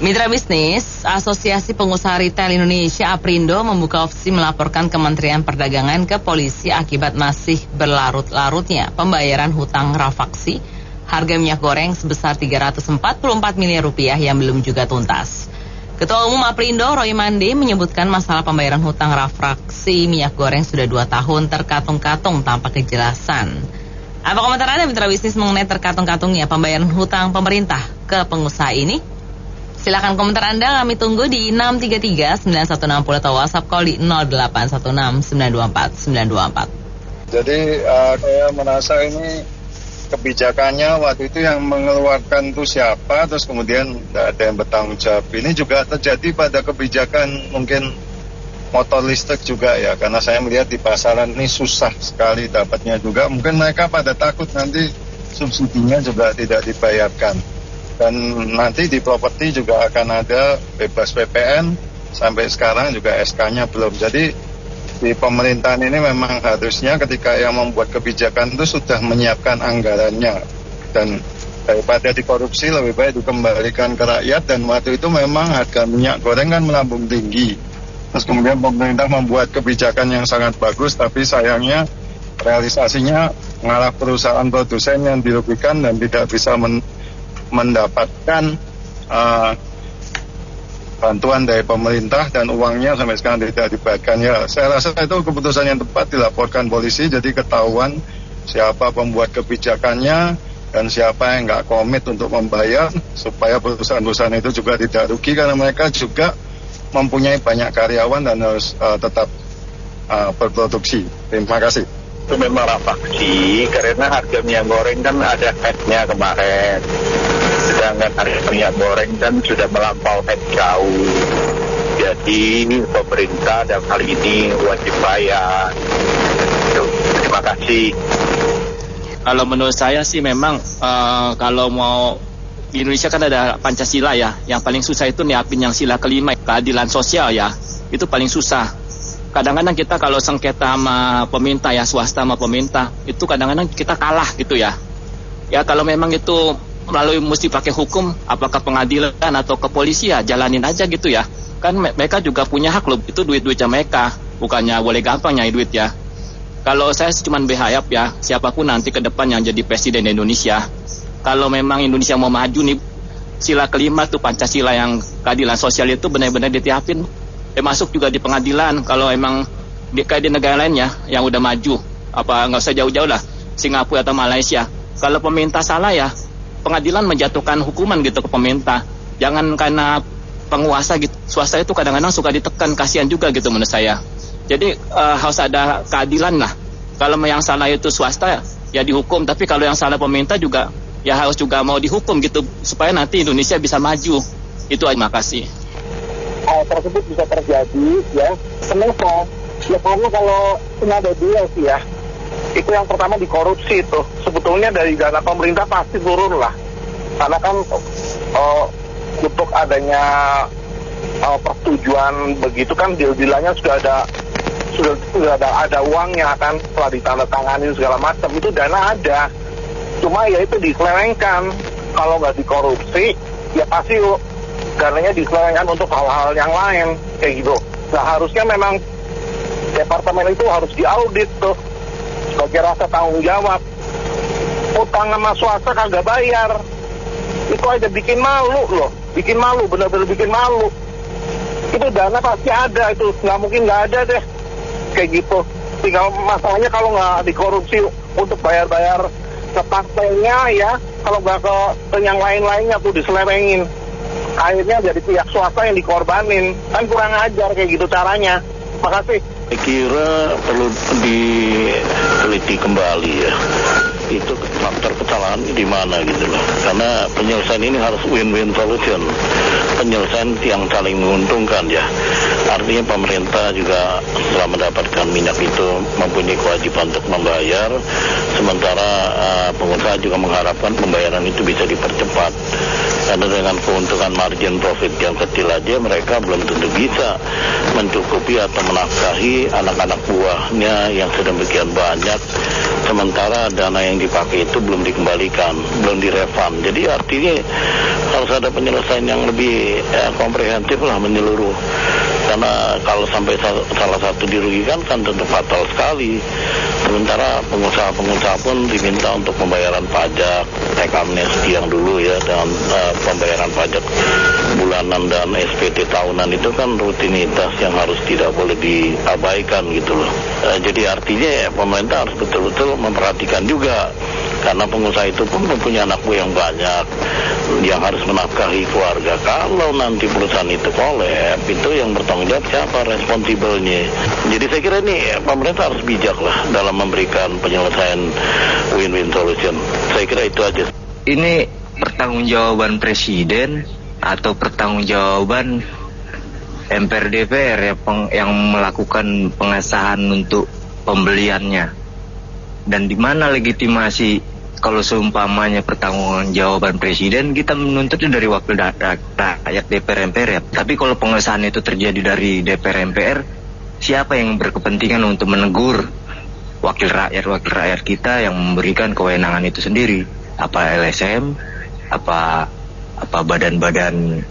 Mitra bisnis, Asosiasi Pengusaha Retail Indonesia Aprindo membuka opsi melaporkan Kementerian Perdagangan ke polisi akibat masih berlarut-larutnya pembayaran hutang rafaksi harga minyak goreng sebesar 344 miliar rupiah yang belum juga tuntas. Ketua Umum Aprindo Roy Mande menyebutkan masalah pembayaran hutang rafaksi minyak goreng sudah 2 tahun terkatung-katung tanpa kejelasan. Apa komentar Anda mitra bisnis mengenai terkatung-katungnya pembayaran hutang pemerintah ke pengusaha ini? Silakan komentar Anda, kami tunggu di 633-9160 atau WhatsApp call di 0816-924-924. Jadi saya merasa ini kebijakannya waktu itu yang mengeluarkan itu siapa, terus kemudian tidak ada yang bertanggung jawab. Ini juga terjadi pada kebijakan mungkin motor listrik juga ya, karena saya melihat di pasaran ini susah sekali dapatnya juga. Mungkin mereka pada takut nanti subsidinya juga tidak dibayarkan. Dan nanti di properti juga akan ada bebas PPN, sampai sekarang juga SK-nya belum. Jadi di pemerintahan ini memang harusnya ketika yang membuat kebijakan itu sudah menyiapkan anggarannya. Dan daripada dikorupsi lebih baik dikembalikan ke rakyat. Dan waktu itu memang harga minyak goreng kan melambung tinggi. Terus kemudian pemerintah membuat kebijakan yang sangat bagus, tapi sayangnya realisasinya mengalah perusahaan produsen yang dirugikan dan tidak bisa mendapatkan bantuan dari pemerintah dan uangnya sampai sekarang tidak dibayarkan. Ya, saya rasa itu keputusan yang tepat, dilaporkan polisi jadi ketahuan siapa pembuat kebijakannya dan siapa yang nggak komit untuk membayar supaya perusahaan-perusahaan itu juga tidak rugi karena mereka juga mempunyai banyak karyawan dan harus tetap berproduksi. Terima kasih. Itu memang rafaksi karena harga minyak goreng kan ada head-nya kemarin, sedangkan harga minyak goreng kan sudah melampaui head jauh. Jadi pemerintah dalam hal ini wajib bayar. Terima kasih. Kalau menurut saya sih memang kalau mau di Indonesia kan ada Pancasila ya, yang paling susah itu nyiapin yang sila kelima, keadilan sosial ya, itu paling susah. Kadang-kadang kita kalau sengketa sama pemerintah ya, swasta sama pemerintah, itu kadang-kadang kita kalah gitu ya. Ya kalau memang itu melalui mesti pakai hukum, apakah pengadilan atau kepolisian, jalanin aja gitu ya. Kan mereka juga punya hak loh, itu duit-duitnya mereka, bukannya boleh gampang nyari duit ya. Kalau saya cuma berharap ya, siapapun nanti ke depan yang jadi presiden Indonesia, kalau memang Indonesia mau maju nih, sila kelima tuh Pancasila yang keadilan sosial itu benar-benar ditiapin. Masuk juga di pengadilan kalau emang kayak di negara lainnya yang udah maju, apa nggak usah jauh-jauh lah, Singapura atau Malaysia. Kalau pemerintah salah ya pengadilan menjatuhkan hukuman gitu ke pemerintah. Jangan karena penguasa gitu, swasta itu kadang-kadang suka ditekan, kasihan juga gitu menurut saya. Jadi harus ada keadilan lah. Kalau yang salah itu swasta ya dihukum, tapi kalau yang salah pemerintah juga ya harus juga mau dihukum gitu supaya nanti Indonesia bisa maju. Itu aja, makasih. Hal tersebut bisa terjadi ya. Kenapa? Ya karena kalau ada dia sih ya, itu yang pertama dikorupsi itu. Sebetulnya dari dana pemerintah pasti turun lah. Karena kan untuk adanya persetujuan begitu kan deal-dealannya sudah ada uangnya kan, setelah ditandatangani segala macam itu dana ada. Cuma ya itu diselewengkan. Kalau nggak dikorupsi ya pasti dananya diselewengkan untuk hal-hal yang lain kayak gitu. Nah harusnya memang departemen itu harus diaudit tuh sebagai rasa tanggung jawab. Utang sama swasta kagak bayar, itu aja bikin malu loh, bikin malu, benar-benar bikin malu. Itu dana pasti ada, itu nggak mungkin nggak ada deh kayak gitu. Tinggal masalahnya kalau nggak dikorupsi untuk bayar-bayar ke partainya ya, kalau nggak ke yang lain-lainnya tuh diselewengin. Akhirnya jadi pihak swasta yang dikorbanin. Kan kurang ajar kayak gitu caranya. Makasih. Saya kira perlu diteliti kembali ya. Itu faktor kesalahan di mana gitu loh. Karena penyelesaian ini harus win-win solution. Penyelesaian yang saling menguntungkan ya. Artinya pemerintah juga setelah mendapatkan minyak itu mempunyai kewajiban untuk membayar. Sementara pengusaha juga mengharapkan pembayaran itu bisa dipercepat. Karena dengan keuntungan margin profit yang kecil aja mereka belum tentu bisa mencukupi atau menafkahi anak-anak buahnya yang sedemikian banyak. Sementara dana yang dipakai itu belum dikembalikan, belum direfund. Jadi artinya harus ada penyelesaian yang lebih komprehensif lah, menyeluruh. Karena kalau sampai salah satu dirugikan kan tentu fatal sekali. Sementara pengusaha-pengusaha pun diminta untuk pembayaran pajak, tax amnesty yang dulu ya, dengan pembayaran pajak bulanan dan SPT tahunan itu kan rutinitas yang harus tidak boleh diabaikan gitu loh. Jadi artinya ya, pemerintah harus betul-betul memperhatikan juga, karena pengusaha itu pun mempunyai anak buah yang banyak yang harus menafkahi keluarga. Kalau nanti perusahaan itu kolab, itu yang bertanggung jawab siapa, responsibelnya. Jadi saya kira ini pemerintah harus bijak lah dalam memberikan penyelesaian win-win solution. Saya kira itu aja. Ini pertanggungjawaban presiden atau pertanggungjawaban MPR DPR yang melakukan pengesahan untuk pembeliannya, dan di mana legitimasi kalau seumpamanya pertanggungjawaban presiden, kita menuntutnya dari wakil rakyat DPR MPR ya. Tapi kalau pengesahan itu terjadi dari DPR MPR, siapa yang berkepentingan untuk menegur wakil rakyat kita yang memberikan kewenangan itu sendiri? Apa LSM, apa badan-badan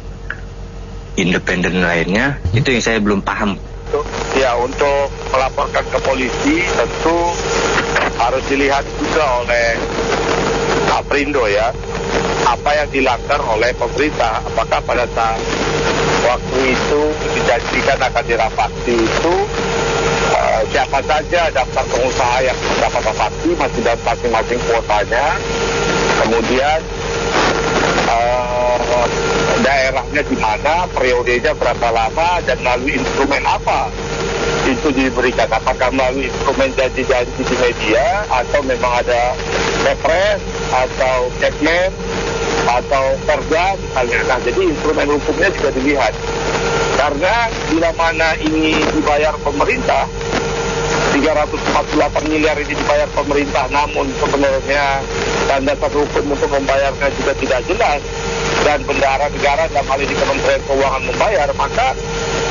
independen lainnya? Itu yang saya belum paham. Ya, untuk melaporkan ke polisi tentu harus dilihat juga oleh Aprindo ya, apa yang dilanggar oleh pemerintah. Apakah pada saat waktu itu dijanjikan akan dirapati itu siapa saja daftar pengusaha yang dapat rapati masih dapat masing-masing kuotanya, kemudian daerahnya di mana, periodenya berapa lama, dan melalui instrumen apa itu diberikan. Apakah melalui instrumen janji-janji di media, atau memang ada kepres, atau segmen, atau perda misalnya. Nah, jadi instrumen hukumnya juga dilihat. Karena bila mana ini dibayar pemerintah, 348 miliar ini dibayar pemerintah, namun sebenarnya dasar hukum untuk membayarnya juga tidak jelas, dan bendahara negara dalam hal ini Kementerian Keuangan membayar, maka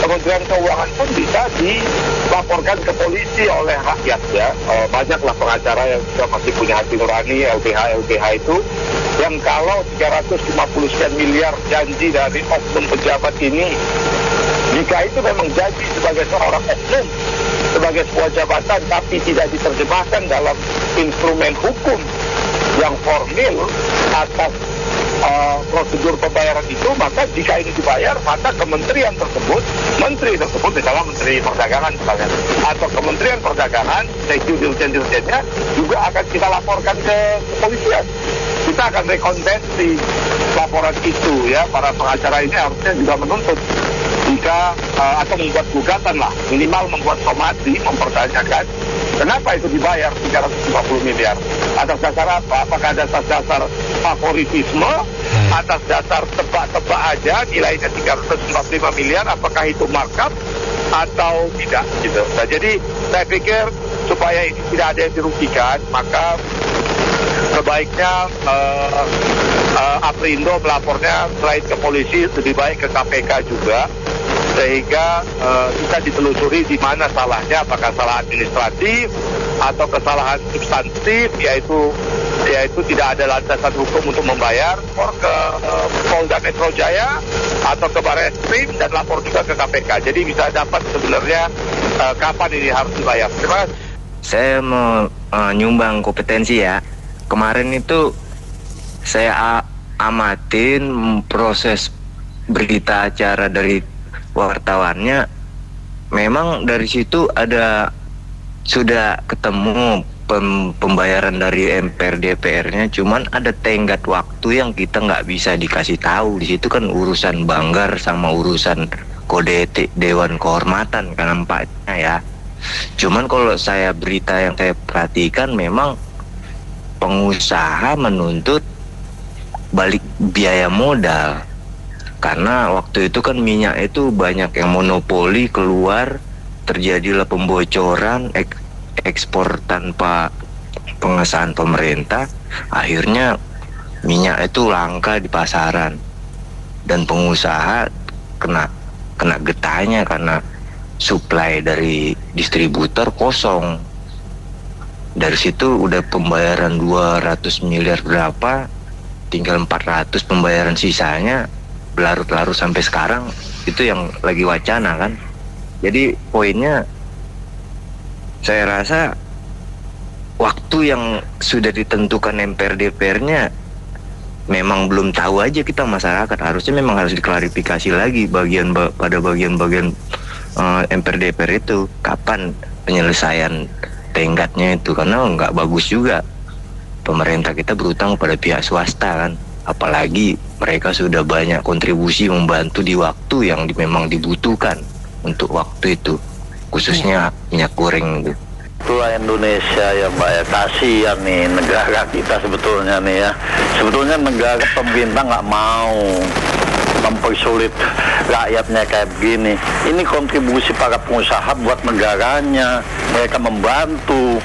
Kementerian Keuangan pun bisa dilaporkan ke polisi oleh rakyat ya. Banyaklah pengacara yang juga masih punya hati nurani, LBH itu, yang kalau 350 sekian miliar janji dari oknum pejabat ini, jika itu memang janji sebagai seorang oknum, sebagai sebuah jabatan, tapi tidak diterjemahkan dalam instrumen hukum yang formil atas prosedur pembayaran itu, maka jika ini dibayar, maka kementerian tersebut, menteri tersebut, misalnya Menteri Perdagangan misalnya, atau Kementerian Perdagangan, dirjen-dirjennya juga akan kita laporkan ke kepolisian. Kita akan rekonvensi laporan itu ya. Para pengacara ini harusnya juga menuntut jika atau membuat gugatan lah, minimal membuat somasi, mempertanyakan kenapa itu dibayar 350 miliar. Atas dasar apa? Apakah atas dasar favoritisme, atas dasar tebak-tebak aja nilainya 345 miliar, apakah itu markup atau tidak gitu. Nah, jadi saya pikir supaya ini tidak ada yang dirugikan, maka sebaiknya Aprindo melapornya selain ke polisi, lebih baik ke KPK juga, sehingga bisa ditelusuri di mana salahnya, apakah salah administratif atau kesalahan substantif, yaitu tidak ada landasan hukum untuk membayar, lapor ke Polda Metro Jaya atau ke Barreskrim, dan lapor juga ke KPK. Jadi bisa dapat sebenarnya kapan ini harus dibayar. Terima kasih. Saya mau nyumbang kompetensi ya. Kemarin itu saya amatin proses berita acara dari wartawannya. Memang dari situ sudah ketemu pembayaran dari MPR DPR-nya, cuman ada tenggat waktu yang kita nggak bisa dikasih tahu. Di situ kan urusan banggar sama urusan kode etik Dewan Kehormatan kan nampaknya ya. Cuman kalau berita yang saya perhatikan, memang pengusaha menuntut balik biaya modal, karena waktu itu kan minyak itu banyak yang monopoli keluar, terjadilah pembocoran, ekspor tanpa pengesahan pemerintah, akhirnya minyak itu langka di pasaran, dan pengusaha kena getahnya karena supply dari distributor kosong. Dari situ udah pembayaran 200 miliar berapa, tinggal 400 pembayaran sisanya berlarut-larut sampai sekarang. Itu yang lagi wacana kan. Jadi poinnya saya rasa waktu yang sudah ditentukan MPR DPR-nya memang belum tahu aja kita masyarakat. Harusnya memang harus diklarifikasi lagi pada bagian-bagian MPR DPR itu kapan penyelesaian tenggatnya itu, karena nggak bagus juga pemerintah kita berutang pada pihak swasta kan, apalagi mereka sudah banyak kontribusi membantu di waktu yang memang dibutuhkan untuk waktu itu, khususnya minyak goreng itu. Itulah Indonesia ya Mbak ya, kasihan nih negara kita sebetulnya nih ya. Sebetulnya negara pemerintah nggak mau mempersulit rakyatnya kayak begini. Ini kontribusi para pengusaha buat negaranya, mereka membantu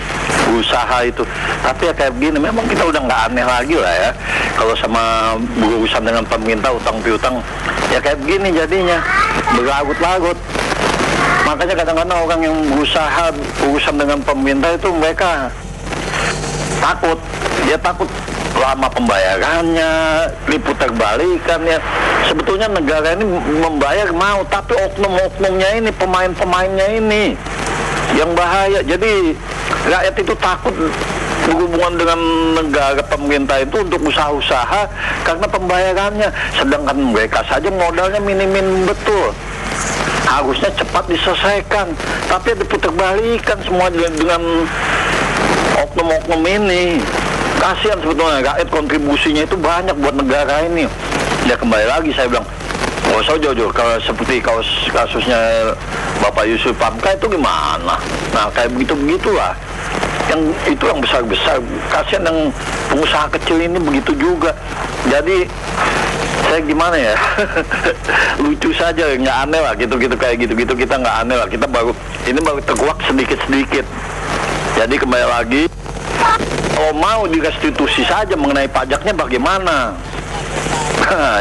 usaha itu. Tapi ya kayak begini, memang kita udah nggak aneh lagi lah ya. Kalau sama berurusan dengan pemerintah utang piutang, ya kayak begini jadinya, berlarut-larut. Makanya kadang-kadang orang yang berusaha urusan dengan pemerintah itu mereka takut. Dia takut lama pembayarannya, diputar balikan ya. Sebetulnya negara ini membayar mau, tapi oknum-oknumnya ini, pemain-pemainnya ini yang bahaya. Jadi rakyat itu takut berhubungan dengan negara pemerintah itu untuk usaha-usaha karena pembayarannya. Sedangkan mereka saja modalnya minim betul. Harusnya cepat diselesaikan, tapi diputar balikan semua dengan oknum-oknum ini. Kasihan sebetulnya, rakyat kontribusinya itu banyak buat negara ini. Ya kembali lagi saya bilang, nggak usah jauh-jauh. Kalau seperti kasusnya Bapak Yusuf Hamka itu gimana? Nah kayak begitulah. Yang itu yang besar-besar. Kasihan yang pengusaha kecil ini begitu juga. Jadi saya gimana ya, lucu saja, nggak aneh lah gitu-gitu kayak gitu-gitu, kita nggak aneh lah, kita baru terkuak sedikit-sedikit. Jadi kembali lagi, kalau mau direstitusi saja mengenai pajaknya bagaimana?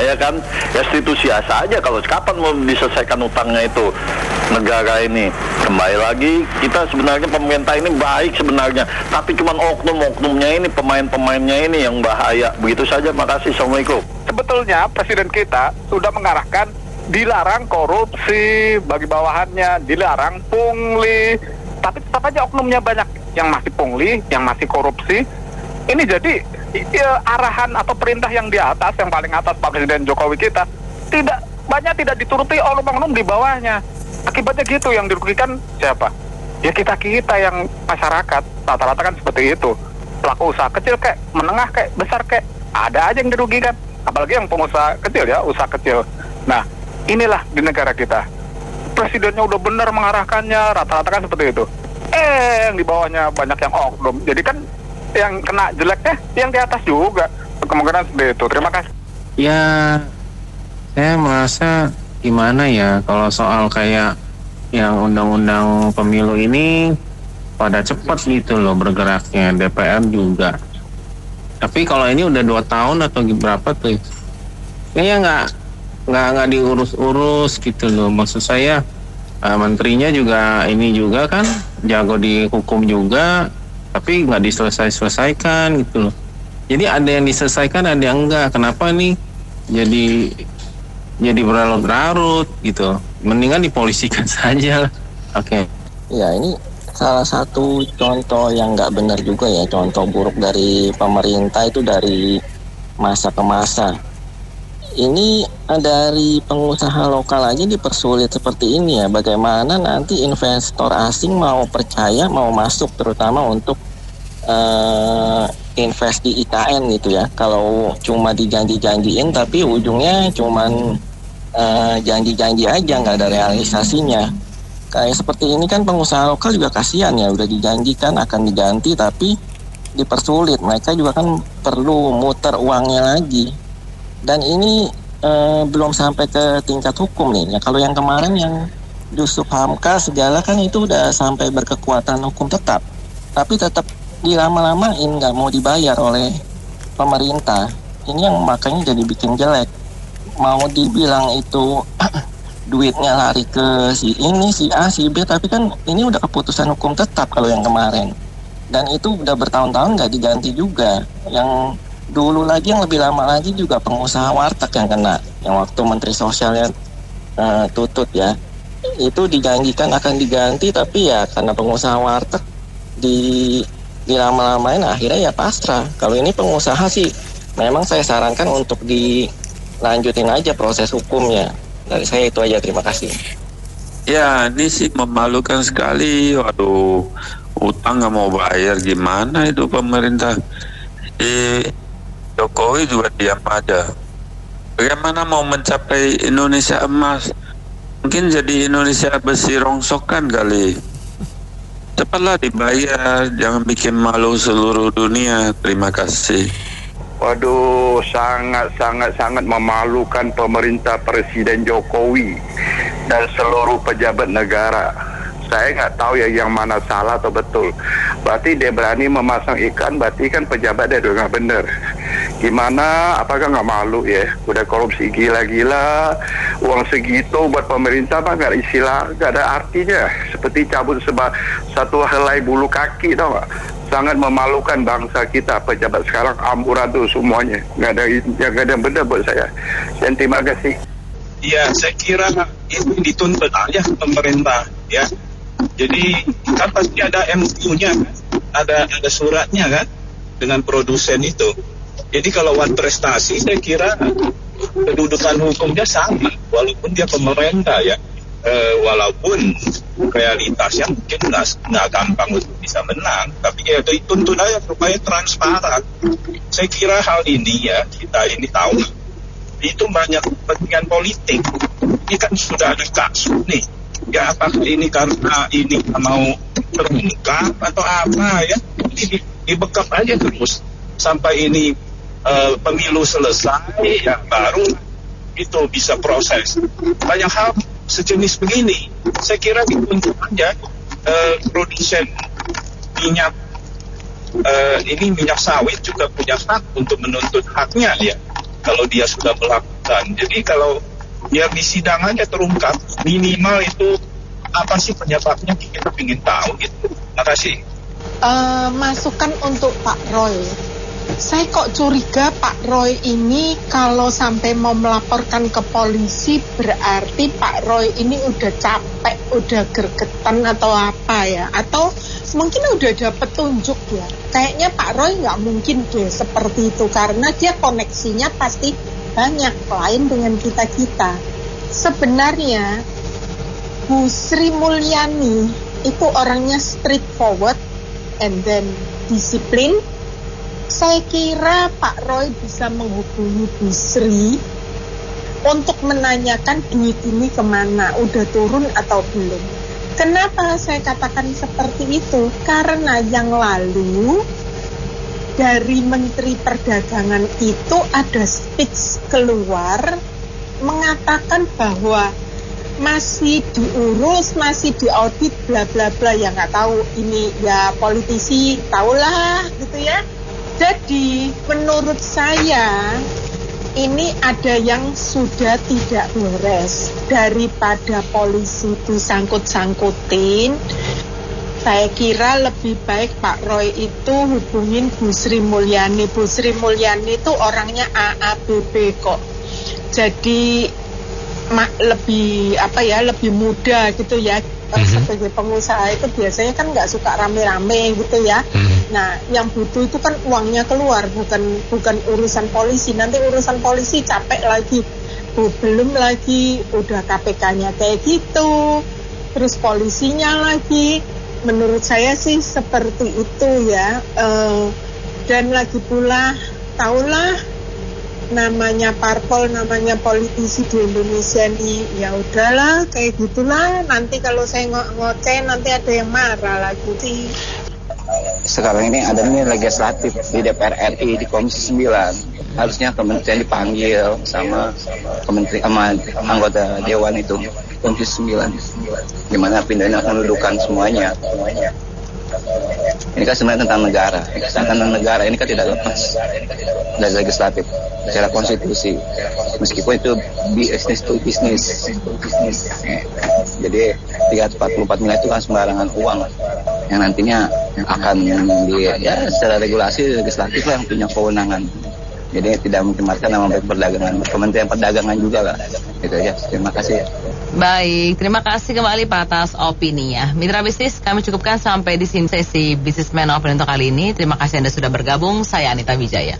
Ya kan, restitusi saja. Kalau kapan mau diselesaikan utangnya itu negara ini? Kembali lagi, kita sebenarnya pemerintah ini baik sebenarnya, tapi cuman oknum-oknumnya ini, pemain-pemainnya ini yang bahaya. Begitu saja, makasih. Assalamualaikum. Sebetulnya presiden kita sudah mengarahkan dilarang korupsi bagi bawahannya, dilarang pungli, tapi tetap aja oknumnya banyak yang masih pungli, yang masih korupsi. Ini jadi arahan atau perintah yang di atas, yang paling atas Pak Presiden Jokowi kita tidak dituruti oknum-oknum di bawahnya. Akibatnya gitu, yang dirugikan siapa? Ya kita yang masyarakat, rata-rata kan seperti itu. Pelaku usaha kecil kayak, menengah kayak, besar kayak, ada aja yang dirugikan. Apalagi yang pengusaha kecil ya, usaha kecil. Nah, inilah di negara kita. Presidennya udah benar mengarahkannya, rata-rata kan seperti itu. Yang di bawahnya banyak yang oknum. Jadi kan yang kena jeleknya yang di atas juga. Kemungkinan seperti itu. Terima kasih. Ya, saya merasa gimana ya kalau soal kayak yang undang-undang pemilu ini pada cepat gitu loh bergeraknya, DPR juga. Tapi kalau ini udah 2 tahun atau berapa tuh, kayaknya nggak diurus-urus gitu loh. Maksud saya menterinya juga ini juga kan jago di hukum juga, tapi nggak diselesaikan gitu loh. Jadi ada yang diselesaikan, ada yang enggak. Kenapa nih jadi berlarut-larut gitu? Mendingan dipolisikan saja. Oke. Ya, ini salah satu contoh yang nggak benar juga ya, contoh buruk dari pemerintah itu dari masa ke masa. Ini dari pengusaha lokal aja dipersulit seperti ini ya. Bagaimana nanti investor asing mau percaya, mau masuk, terutama untuk invest di IKN gitu ya. Kalau cuma dijanji-janjiin tapi ujungnya cuman janji-janji aja, nggak ada realisasinya. Kayak seperti ini kan pengusaha lokal juga kasihan ya, udah dijanjikan akan diganti tapi dipersulit. Mereka juga kan perlu muter uangnya lagi. Dan ini belum sampai ke tingkat hukum nih. Ya, kalau yang kemarin yang Yusuf Hamka segala kan itu udah sampai berkekuatan hukum tetap. Tapi tetap dilama-lamain, nggak mau dibayar oleh pemerintah. Ini yang makanya jadi bikin jelek. Mau dibilang itu duitnya lari ke si ini, si A, si B, tapi kan ini udah keputusan hukum tetap kalau yang kemarin. Dan itu udah bertahun-tahun nggak diganti juga. Yang Dulu lagi yang lebih lama lagi juga pengusaha warteg yang kena, yang waktu Menteri Sosialnya tutut ya. Itu dijanjikan akan diganti, tapi ya karena pengusaha warteg dilama-lamain akhirnya ya pasrah. Kalau ini pengusaha sih memang saya sarankan untuk dilanjutin aja proses hukumnya. Dari saya itu aja, terima kasih. Ya, ini sih memalukan sekali. Waduh, utang nggak mau bayar, gimana itu pemerintah? Jokowi juga diam aja. Bagaimana mau mencapai Indonesia emas? Mungkin jadi Indonesia besi rongsokan kali. Cepatlah dibayar, jangan bikin malu seluruh dunia. Terima kasih. Waduh, sangat memalukan pemerintah Presiden Jokowi dan seluruh pejabat negara. Saya nggak tahu ya yang mana salah atau betul. Berarti dia berani memasang iklan, berarti kan pejabat dia udah nggak bener. Gimana? Apakah nggak malu ya? Udah korupsi gila-gila, uang segitu buat pemerintah mah nggak ada artinya. Seperti cabut satu helai bulu kaki, tau nggak? Sangat memalukan bangsa kita. Pejabat sekarang amburadul semuanya, nggak ada yang benar buut saya. Dan terima kasih. Ya, saya kira itu dituntut aja pemerintah ya. Jadi kan pasti ada MOU-nya, ada suratnya kan dengan produsen itu. Jadi kalau buat prestasi saya kira kedudukan hukumnya sama, walaupun dia pemerintah ya. Walaupun realitasnya mungkin nggak gampang untuk bisa menang, tapi ya dituntut aja supaya transparan. Saya kira hal ini ya, kita ini tahu itu banyak kepentingan politik. Ini kan sudah ada kasus nih ya, apakah ini karena ini mau terungkap atau apa ya, ini dibekap aja terus sampai ini pemilu selesai ya, baru itu bisa proses. Banyak hal sejenis begini, saya kira dituntut aja produsen minyak ini minyak sawit juga punya hak untuk menuntut haknya ya, kalau dia sudah melakukan. Jadi kalau biar di sidang aja terungkap, minimal itu apa sih penyebabnya, kita ingin tahu gitu. Terima kasih. Masukan untuk Pak Roy. Saya kok curiga Pak Roy ini kalau sampai mau melaporkan ke polisi berarti Pak Roy ini udah capek, udah gergetan atau apa ya, atau mungkin udah ada petunjuk ya. Kayaknya Pak Roy nggak mungkin deh seperti itu, karena dia koneksinya pasti banyak lain dengan kita-kita. Sebenarnya Bu Sri Mulyani itu orangnya straightforward and then disiplin. Saya kira Pak Roy bisa menghubungi Bu Sri untuk menanyakan duit ini kemana, udah turun atau belum. Kenapa saya katakan seperti itu? Karena yang lalu dari Menteri Perdagangan itu ada speech keluar mengatakan bahwa masih diurus, masih diaudit, bla bla bla, ya nggak tahu ini ya, politisi tahulah gitu ya. Jadi menurut saya ini ada yang sudah tidak beres. Daripada polisi disangkut-sangkutin, saya kira lebih baik Pak Roy itu hubungin Bu Sri Mulyani. Bu Sri Mulyani itu orangnya AABB kok. Jadi lebih lebih muda gitu ya. Sebagai pengusaha itu biasanya kan nggak suka rame-rame gitu ya. Nah, yang butuh itu kan uangnya keluar, bukan urusan polisi. Nanti urusan polisi capek lagi. Belum lagi udah KPK-nya kayak gitu, terus polisinya lagi. Menurut saya sih seperti itu ya. Dan lagi pula tahulah namanya parpol, namanya politisi di Indonesia nih, ya udahlah kayak gitulah. Nanti kalau saya ngoceh nanti ada yang marah lagi sih. Sekarang ini ada nih legislatif di DPR RI di Komisi 9. Harusnya kementerian dipanggil sama anggota Dewan itu Komisi 9. Gimana pindahin mendudukan semuanya. Ini kan sebenarnya tentang negara. Tentang negara ini kan tidak lepas dari legislatif secara konstitusi. Meskipun itu bisnis to bisnis. Jadi 344 miliar itu kan sembarangan uang yang nantinya akan secara regulasi legislatif lah yang punya kewenangan. Jadi tidak mencemarkan nama baik perdagangan, Kementerian Perdagangan juga lah. Gitu ya. Terima kasih ya. Baik, terima kasih kembali Pak atas opininya. Mitra bisnis, kami cukupkan sampai di sini sesi Businessman Open untuk kali ini. Terima kasih Anda sudah bergabung. Saya Anita Wijaya.